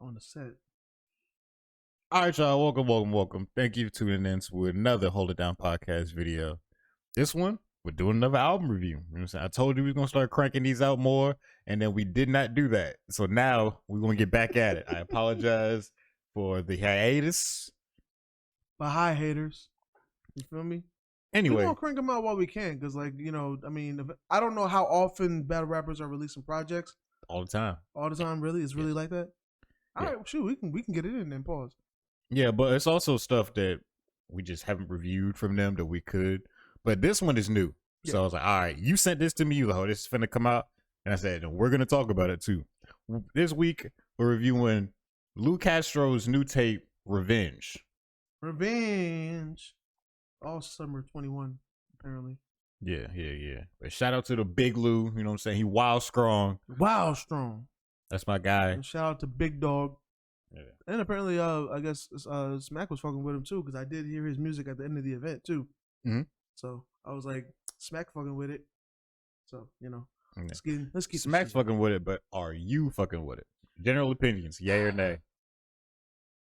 on the set. All right, y'all. Welcome. Thank you for tuning in to another Hold It Down podcast video. This one, we're doing another album review. You know what I'm saying? I told you we are going to start cranking these out more, and then we did not do that. So now we're going to get back at it. I apologize for the hiatus. But hi, haters. You feel me? Anyway. We're going to crank them out while we can because, I don't know how often battle rappers are releasing projects. All the time. All the time, really? It's really like that? All right, shoot, we can get it in and pause. Yeah, but it's also stuff that we just haven't reviewed from them that we could. But this one is new. Yeah. So I was like, all right, you sent this to me. You like, oh, this is finna come out. And I said, we're going to talk about it too. This week, we're reviewing Lu Castro's new tape, Revenge. All summer 21, apparently. Yeah. But shout out to the big Lou. You know what I'm saying? He wild strong. That's my guy. And shout out to Big Dog. Yeah. And apparently, I guess Smack was fucking with him too, because I did hear his music at the end of the event too. Mm-hmm. So I was like, Smack fucking with it. So let's get Smack's fucking with it, but are you fucking with it? General opinions, yay or nay?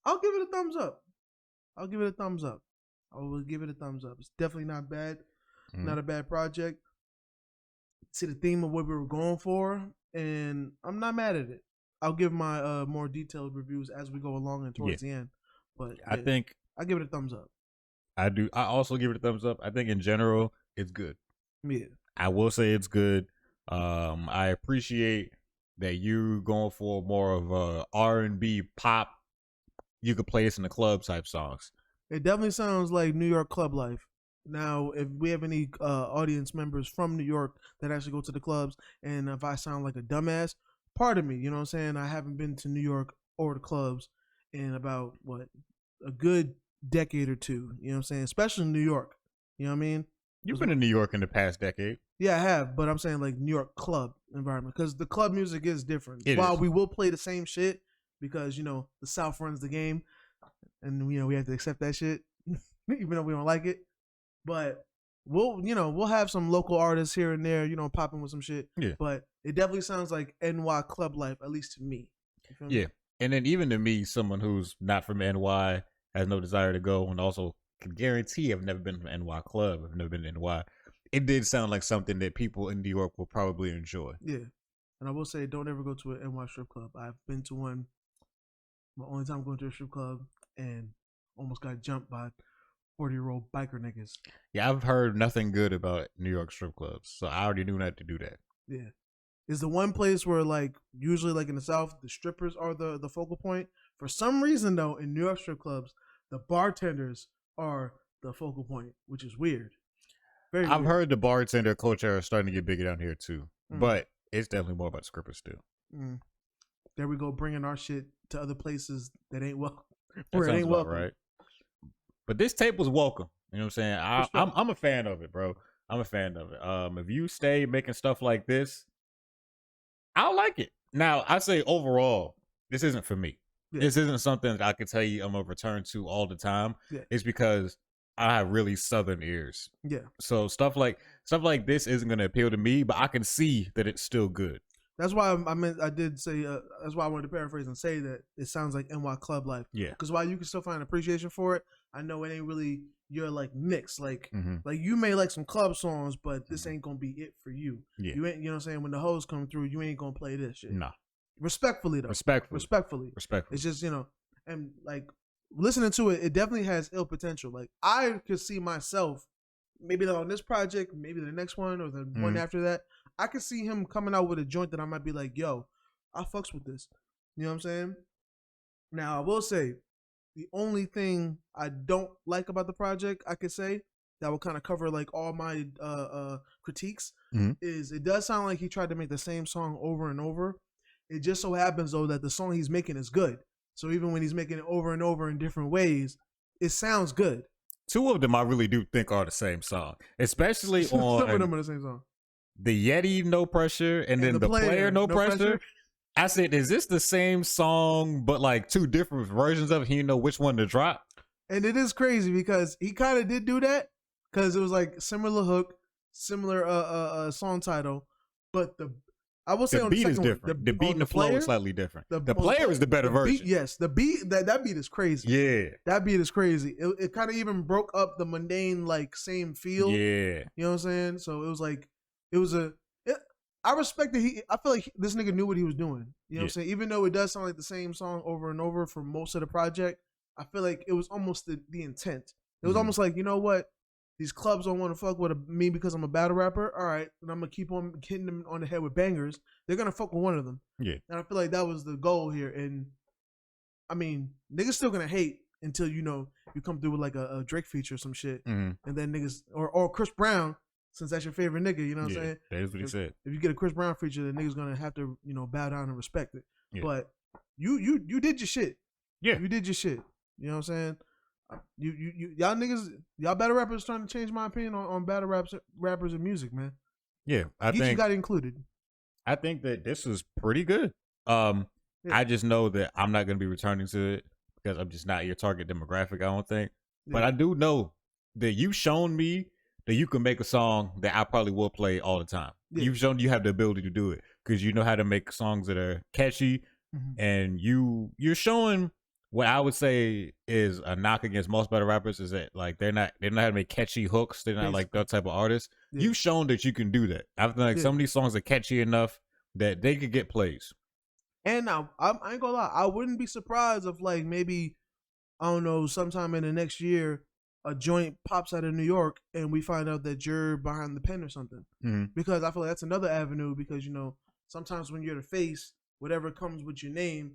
I'll give it a thumbs up. I will give it a thumbs up. It's definitely not bad. Mm-hmm. Not a bad project. See the theme of what we were going for, and I'm not mad at it. I'll give my more detailed reviews as we go along and towards the end. But I think I give it a thumbs up. I do. I also give it a thumbs up. I think in general it's good. Yeah. I will say it's good. I appreciate that you going for more of a R&B pop. You could play this in the club type songs. It definitely sounds like New York club life. Now, if we have any audience members from New York that actually go to the clubs, and if I sound like a dumbass, pardon me, you know what I'm saying? I haven't been to New York or the clubs in about, a good decade or two, you know what I'm saying? Especially in New York, you know what I mean? You've been in New York in the past decade. Yeah, I have, but I'm saying like New York club environment, because the club music is different. While we will play the same shit, because, the South runs the game, and, we have to accept that shit, even though we don't like it. But we'll have some local artists here and there, popping with some shit. Yeah. But it definitely sounds like NY club life, at least to me. You feel me? Yeah. And then even to me, someone who's not from NY, has no desire to go, and also can guarantee I've never been to an NY club, I've never been to NY. It did sound like something that people in New York will probably enjoy. Yeah. And I will say, don't ever go to an NY strip club. I've been to one. My only time going to a strip club, and almost got jumped by 40-year-old biker niggas. Yeah, I've heard nothing good about New York strip clubs, so I already knew not to do that. Yeah. It's the one place where, usually, in the South, the strippers are the focal point. For some reason, though, in New York strip clubs, the bartenders are the focal point, which is weird. Very I've weird. heard the bartender culture is starting to get bigger down here, too. But it's definitely more about strippers, still. There we go, bringing our shit to other places that ain't welcome. Where it ain't welcome. Right. But this tape was welcome. You know what I'm saying? I'm a fan of it, bro. I'm a fan of it. If you stay making stuff like this, I'll like it. Now, I say overall, this isn't for me. Yeah. This isn't something that I can tell you I'm going to return to all the time. Yeah. It's because I have really southern ears. Yeah. So stuff like this isn't going to appeal to me, but I can see that it's still good. That's why I did say, that's why I wanted to paraphrase and say that it sounds like NY club life. Yeah. Because while you can still find appreciation for it, I know it ain't really your mix. Like you may like some club songs, but this ain't gonna be it for you. Yeah. You ain't, you know what I'm saying? When the hoes come through, you ain't gonna play this shit. Nah. Respectfully though. Respectfully. It's just, and listening to it, it definitely has ill potential. Like I could see myself, maybe on this project, maybe the next one or the one after that, I could see him coming out with a joint that I might be like, yo, I fucks with this. You know what I'm saying? Now, I will say, the only thing I don't like about the project, I could say, that will kind of cover all my critiques, is it does sound like he tried to make the same song over and over. It just so happens, though, that the song he's making is good. So even when he's making it over and over in different ways, it sounds good. Two of them I really do think are the same song, especially on... Some of them are the same song. The Yeti, No Pressure, and then the player no pressure. I said, is this the same song, but two different versions of it? He didn't know which one to drop. And it is crazy because he kind of did do that, because it was similar hook, similar song title, but I will say the on beat the is different. The beat and the flow is slightly different. The player is the better version. Beat, yes, the beat that beat is crazy. Yeah, that beat is crazy. It kind of even broke up the mundane like same feel. Yeah, you know what I'm saying. So it was like it was a. I respect that I feel like this nigga knew what he was doing. You know what I'm saying. Even though it does sound like the same song over and over for most of the project, I feel like it was almost the intent. It was almost like, you know what? These clubs don't want to fuck with me because I'm a battle rapper. All right, and I'm gonna keep on hitting them on the head with bangers. They're gonna fuck with one of them. Yeah. And I feel like that was the goal here. And I mean, niggas still gonna hate until you come through with like a Drake feature or some shit, and then niggas or Chris Brown, since that's your favorite nigga. You know what I'm saying? That is what he said. If you get a Chris Brown feature, then niggas gonna have to bow down and respect it. Yeah. But you did your shit. Yeah, you did your shit. You know what I'm saying? Y'all niggas, y'all battle rappers trying to change my opinion on battle rappers and music, man. Yeah, I think you got included. I think that this is pretty good. I just know that I'm not going to be returning to it because I'm just not your target demographic. I don't think, but I do know that you've shown me that you can make a song that I probably will play all the time. Yeah. You've shown you have the ability to do it because you know how to make songs that are catchy, and you're showing. What I would say is a knock against most battle rappers is that like they don't know how to make catchy hooks. They're not like that type of artist. Yeah. You've shown that you can do that. I feel like some of these songs are catchy enough that they could get plays. And now I ain't gonna lie, I wouldn't be surprised if like maybe I don't know sometime in the next year a joint pops out of New York and we find out that you're behind the pen or something. Because I feel like that's another avenue because sometimes when you're the face, whatever comes with your name.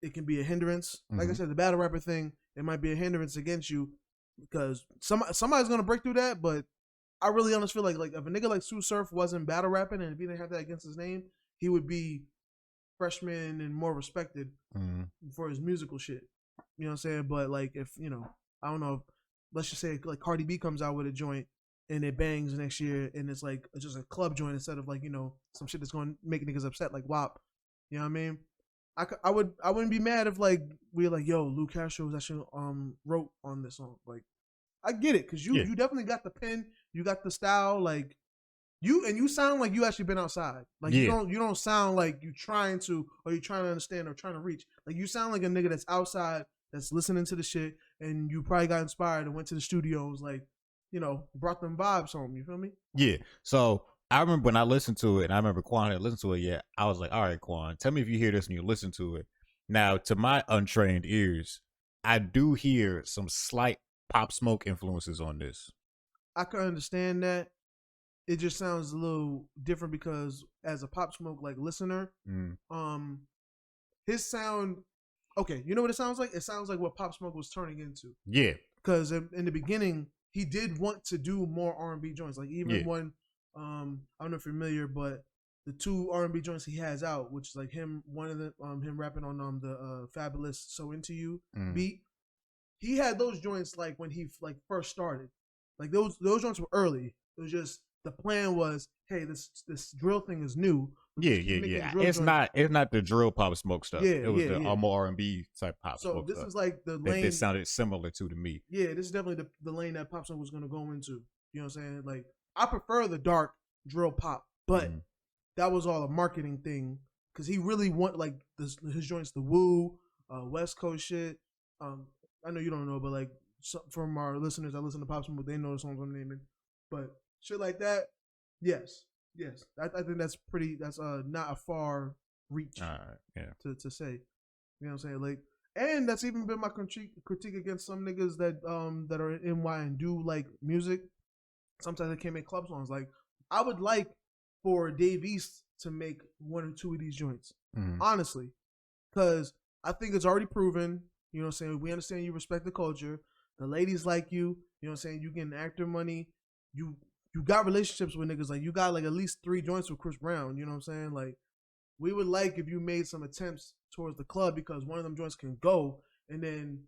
It can be a hindrance. Like I said, the battle rapper thing, it might be a hindrance against you because somebody's gonna break through that. But I really honestly feel like if a nigga like Sue Surf wasn't battle rapping and if he didn't have that against his name, he would be freshman and more respected for his musical shit. You know what I'm saying? But like if I don't know, let's just say like Cardi B comes out with a joint and it bangs next year and it's just a club joint instead of like some shit that's gonna make niggas upset like WAP. You know what I mean? I wouldn't be mad if like we're like, yo, Lu Castro was actually wrote on this song. Like, I get it because you definitely got the pen, you got the style, like you sound like you actually been outside. Like you don't sound like you trying to or you trying to understand or trying to reach. Like you sound like a nigga that's outside that's listening to the shit and you probably got inspired and went to the studios like brought them vibes home. You feel me? Yeah. So. I remember when I listened to it, and I remember Quan had listened to it yet. I was like, all right, Quan, tell me if you hear this and you listen to it. Now, to my untrained ears, I do hear some slight Pop Smoke influences on this. I can understand that. It just sounds a little different because as a Pop Smoke like listener, his sound, okay, you know what it sounds like? It sounds like what Pop Smoke was turning into. Yeah. Because in the beginning, he did want to do more R&B joints. Like even when... I don't know if you're familiar, but the two R&B joints he has out, which is like him rapping on the Fabulous "So Into You" beat. He had those joints like when he like first started, like those joints were early. It was just the plan was, hey, this drill thing is new. Yeah. It's not the drill Pop Smoke stuff. Yeah, it was the more R&B type Pop Smoke. So this is like the lane that sounded similar to me. Yeah, this is definitely the lane that Pop Smoke was going to go into. You know what I'm saying? Like. I prefer the dark drill pop, but that was all a marketing thing because he really want like his joints, the Woo, West Coast shit. I know you don't know, but like from our listeners that listen to Pop Smoke, they know the songs I'm naming. But shit like that, yes. I think that's not a far reach to say. You know what I'm saying? Like, and that's even been my critique against some niggas that are in NY and do like music. Sometimes they can't make club songs. Like, I would like for Dave East to make one or two of these joints, honestly, because I think it's already proven. You know what I'm saying? We understand you respect the culture. The ladies like you. You know what I'm saying? You getting actor money. You got relationships with niggas. Like, you got like at least 3 joints with Chris Brown. You know what I'm saying? Like, we would like if you made some attempts towards the club because one of them joints can go and then.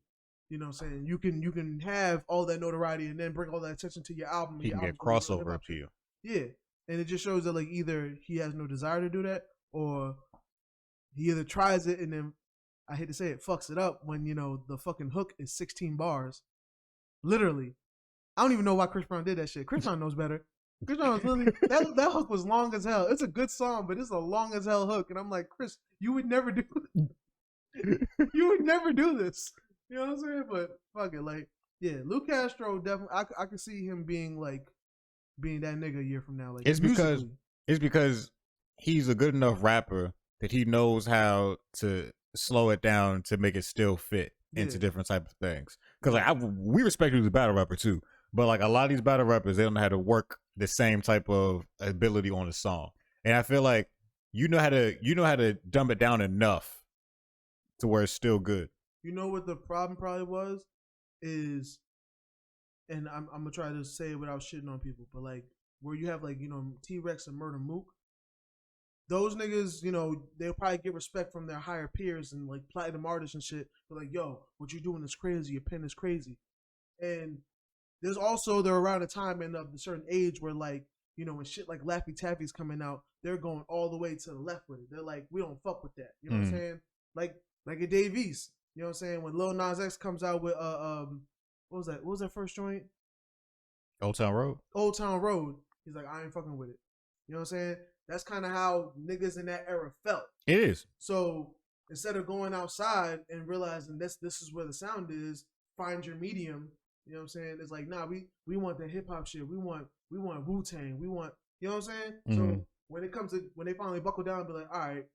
You know what I'm saying? You can have all that notoriety and then bring all that attention to your album. He can get crossover appeal. Yeah. And it just shows that like either he has no desire to do that or he either tries it and then, I hate to say it, fucks it up when, the fucking hook is 16 bars. Literally. I don't even know why Chris Brown did that shit. Chris Brown knows better. Chris Brown was really that hook was long as hell. It's a good song, but it's a long as hell hook, and I'm like, Chris, you would never do this. You know what I'm saying? But fuck it, like, yeah, Lu Castro definitely. I could see him being that nigga a year from now. Like, it's because he's a good enough rapper that he knows how to slow it down to make it still fit into different type of things. Because like we respect you as a battle rapper too, but like a lot of these battle rappers, they don't know how to work the same type of ability on a song. And I feel like you know how to dumb it down enough to where it's still good. You know what the problem probably was is, and I'm gonna try to say it without shitting on people, but like where you have like, you know, T-Rex and Murder Mook, those niggas, you know, they'll probably get respect from their higher peers and like platinum artists and shit. They're like, yo, what you doing is crazy. Your pen is crazy. And they're around a time and of a certain age where like, you know, when shit like Laffy Taffy's coming out, they're going all the way to the left with it. They're like, we don't fuck with that. You know what I'm saying? Like a Dave East. You know what I'm saying? When Lil Nas X comes out with what was that? What was that first joint? Old Town Road. Old Town Road. He's like, I ain't fucking with it. You know what I'm saying? That's kind of how niggas in that era felt. It is. So instead of going outside and realizing this is where the sound is, find your medium. You know what I'm saying? It's like, nah, we want the hip hop shit. We want Wu-Tang. We want, you know what I'm saying? So when they finally buckle down and be like, all right,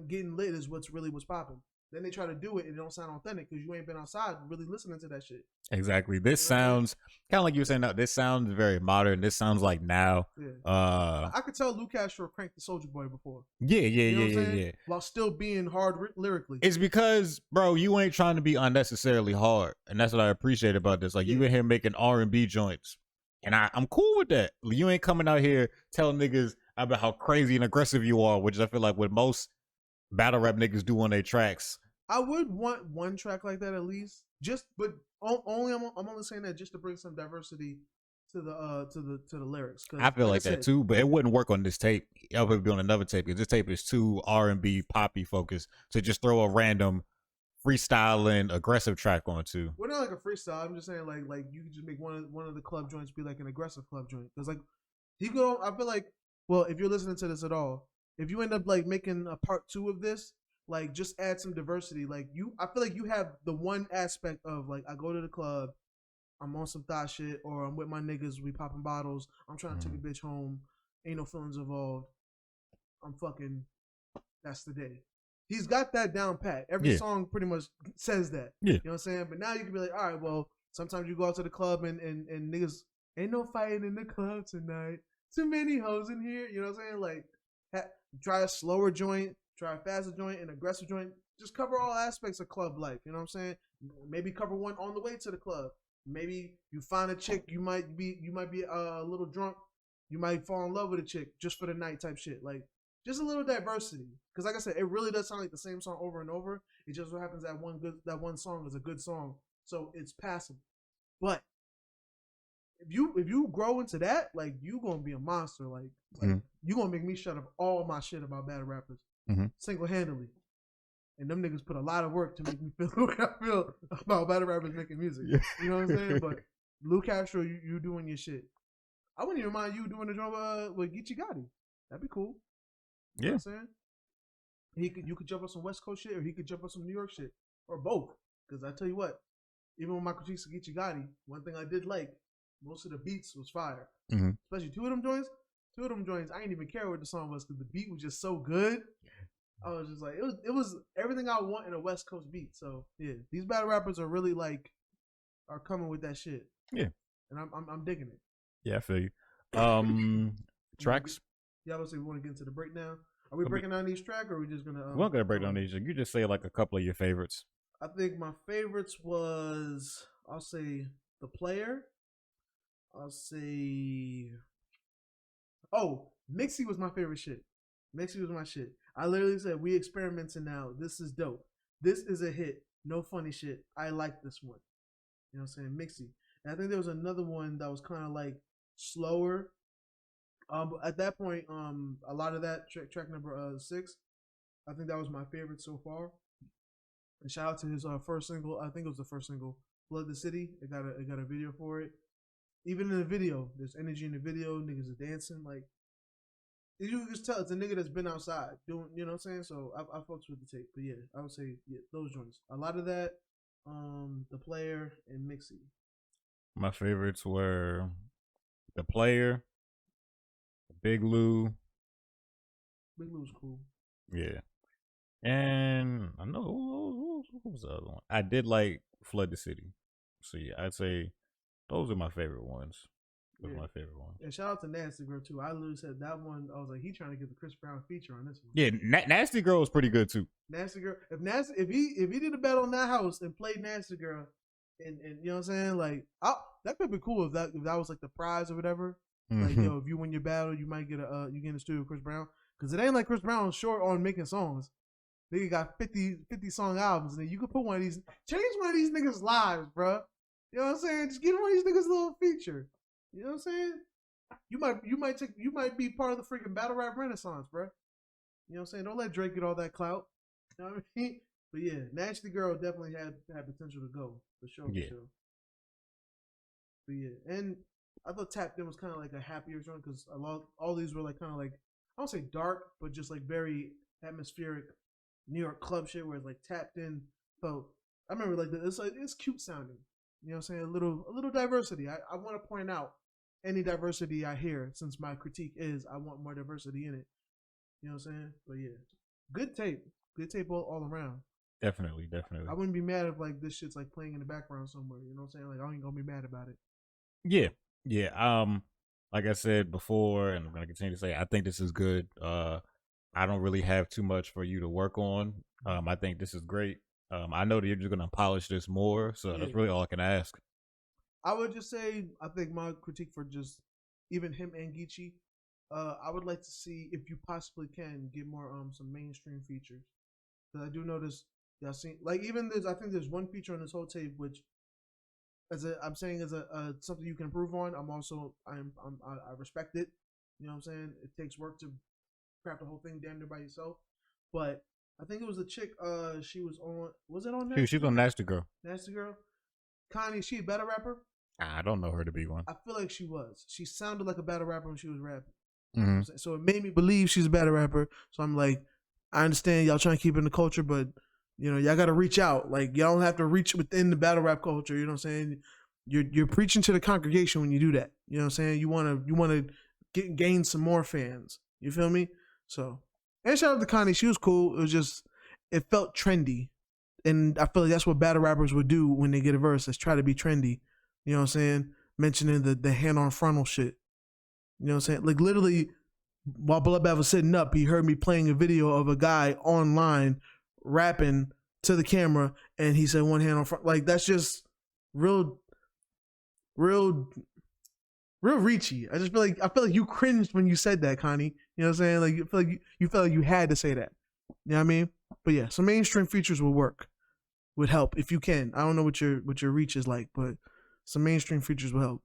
getting lit is what's popping. Then they try to do it and it don't sound authentic because you ain't been outside really listening to that shit. Exactly. This sounds kind of like you were saying. This sounds very modern. This sounds like now. Yeah. I could tell Lu Castro cranked the Soulja Boy before. Yeah. While still being hard lyrically. It's because, bro, you ain't trying to be unnecessarily hard, and that's what I appreciate about this. Like you in here making R&B joints, and I'm cool with that. You ain't coming out here telling niggas about how crazy and aggressive you are, which I feel like what most battle rap niggas do on their tracks. I would want one track like that at least. But I'm only saying that just to bring some diversity to the lyrics. I feel like that too, but it wouldn't work on this tape. I would be on another tape because this tape is too R&B poppy focused to just throw a random freestyling aggressive track onto. Well, not like a freestyle. I'm just saying like you could just make one of the club joints be like an aggressive club joint because like I feel like, well, if you're listening to this at all, if you end up like making a part 2 of this, like just add some diversity. Like I feel like you have the one aspect of like I go to the club, I'm on some thot shit, or I'm with my niggas, we popping bottles, I'm trying to take a bitch home, ain't no feelings involved, I'm fucking, that's the day. He's got that down pat. Every song pretty much says that. Yeah. You know what I'm saying? But now you can be like, all right, well, sometimes you go out to the club and niggas, ain't no fighting in the club tonight. Too many hoes in here. You know what I'm saying? Like, try a slower joint, try a faster joint, an aggressive joint. Just cover all aspects of club life. You know what I'm saying? Maybe cover one on the way to the club. Maybe you find a chick, you might be a little drunk. You might fall in love with a chick just for the night type shit. Like, just a little diversity. Because like I said, it really does sound like the same song over and over. It just so happens that one song is a good song. So it's passable. But if you grow into that, like, you gonna be a monster. Like you gonna make me shut up all my shit about battle rappers single-handedly. And them niggas put a lot of work to make me feel the way I feel about battle rappers making music. You know what I'm saying? But Lu Castro, you doing your shit. I wouldn't even mind you doing the drum with Geechee Gotti. That'd be cool. You know what I'm saying? You could jump on some West Coast shit, or he could jump on some New York shit, or both. Because I tell you what, even with my critiques of Geechee Gotti, one thing I did like, most of the beats was fire. Especially two of them joints, I didn't even care what the song was because the beat was just so good. I was just like, it was everything I want in a West Coast beat. So yeah, these battle rappers are really like are coming with that shit. Yeah, and I'm digging it. Yeah, I feel you. Tracks. Yeah, I would say we want to get into the breakdown. Are we breaking down each track, or are we just gonna? We're not gonna break down each. You just say like a couple of your favorites. I think my favorites was, I'll say The Player. I'll say, Mixie was my favorite shit. Mixie was my shit. I literally said, we experimenting now. This is dope. This is a hit. No funny shit. I like this one. You know what I'm saying? Mixie. And I think there was another one that was kind of like slower. But at that point, a lot of that track number 6, I think that was my favorite so far. And shout out to his first single. I think it was the first single, "Blood the City." It got a video for it. Even in the video, there's energy in the video. Niggas are dancing. Like, you can just tell it's a nigga that's been outside doing, you know what I'm saying? So I fucks with the tape. But yeah, I would say those joints. A lot of that, The Player and Mixie. My favorites were The Player, Big Lou. Big Lou's cool. Yeah. And I know who was the other one? I did like Flood the City. So yeah, I'd say those are my favorite ones. Those are my favorite ones. And shout out to Nasty Girl too. I literally said that one. I was like, he trying to get the Chris Brown feature on this one. Yeah, Nasty Girl was pretty good too. Nasty Girl. If he did a battle on that house and played Nasty Girl, and you know what I'm saying, like that could be cool if that was like the prize or whatever. Like yo, if you win your battle, you might get you get in the studio with Chris Brown, because it ain't like Chris Brown's short on making songs. Nigga got 50 song albums, and then you could put one of these, change one of these niggas' lives, bro. You know what I'm saying? Just give one of these niggas a little feature. You know what I'm saying? You might be part of the freaking battle rap renaissance, bro. You know what I'm saying? Don't let Drake get all that clout. You know what I mean? But yeah, Nasty Girl definitely had potential to go for sure. Yeah. For sure. But yeah, and I thought Tapped In was kind of like a happier joint because all these were like kind of like, I don't say dark, but just like very atmospheric New York club shit where it's like Tapped In felt. I remember like it's cute sounding. You know what I'm saying? A little diversity. I want to point out any diversity I hear, since my critique is I want more diversity in it. You know what I'm saying? But yeah, good tape all around. Definitely. I wouldn't be mad if like this shit's like playing in the background somewhere. You know what I'm saying? Like I ain't gonna be mad about it. Yeah. Like I said before, and I'm gonna continue to say, I think this is good. I don't really have too much for you to work on. I think this is great. I know that you're just gonna polish this more, so that's really all I can ask. I would just say, I think my critique for just even him and Geechee, I would like to see if you possibly can get more some mainstream features, because I do notice y'all seen like even I think there's one feature on this whole tape which, I'm saying as a something you can improve on. I respect it. You know what I'm saying? It takes work to craft the whole thing damn near by yourself, but I think it was a chick. She was on. Was it on? She was on Nasty Girl. Nasty Girl. Connie, she a battle rapper? I don't know her to be one. I feel like she was. She sounded like a battle rapper when she was rapping. Mm-hmm. So it made me believe she's a battle rapper. So I'm like, I understand y'all trying to keep in the culture, but you know, y'all got to reach out. Like y'all don't have to reach within the battle rap culture. You know what I'm saying? You're preaching to the congregation when you do that. You know what I'm saying? You want to gain some more fans. You feel me? So, and shout out to Connie. She was cool. It felt trendy. And I feel like that's what battle rappers would do when they get a verse, is try to be trendy. You know what I'm saying? Mentioning the hand on frontal shit. You know what I'm saying? Like literally, while Bloodbath was sitting up, he heard me playing a video of a guy online rapping to the camera, and he said one hand on front. Like that's just real reachy. I feel like you cringed when you said that, Connie. You know what I'm saying? Like you felt like you had to say that. You know what I mean? But yeah, some mainstream features would help if you can. I don't know what your reach is like, but some mainstream features will help.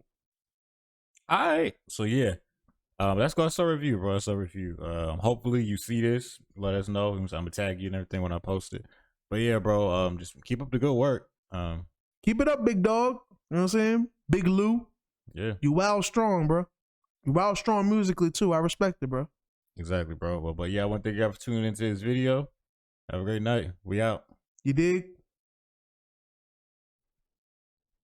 All right. So yeah. Let's go to a review, bro. Let's review. Hopefully you see this. Let us know. I'm gonna tag you and everything when I post it. But yeah, bro, just keep up the good work. Keep it up, big dog. You know what I'm saying? Big Lou. Yeah. You wild strong, bro. You wild strong musically too. I respect it, bro. Exactly, bro. But yeah, I want to thank you for tuning into this video. Have a great night. We out. You dig?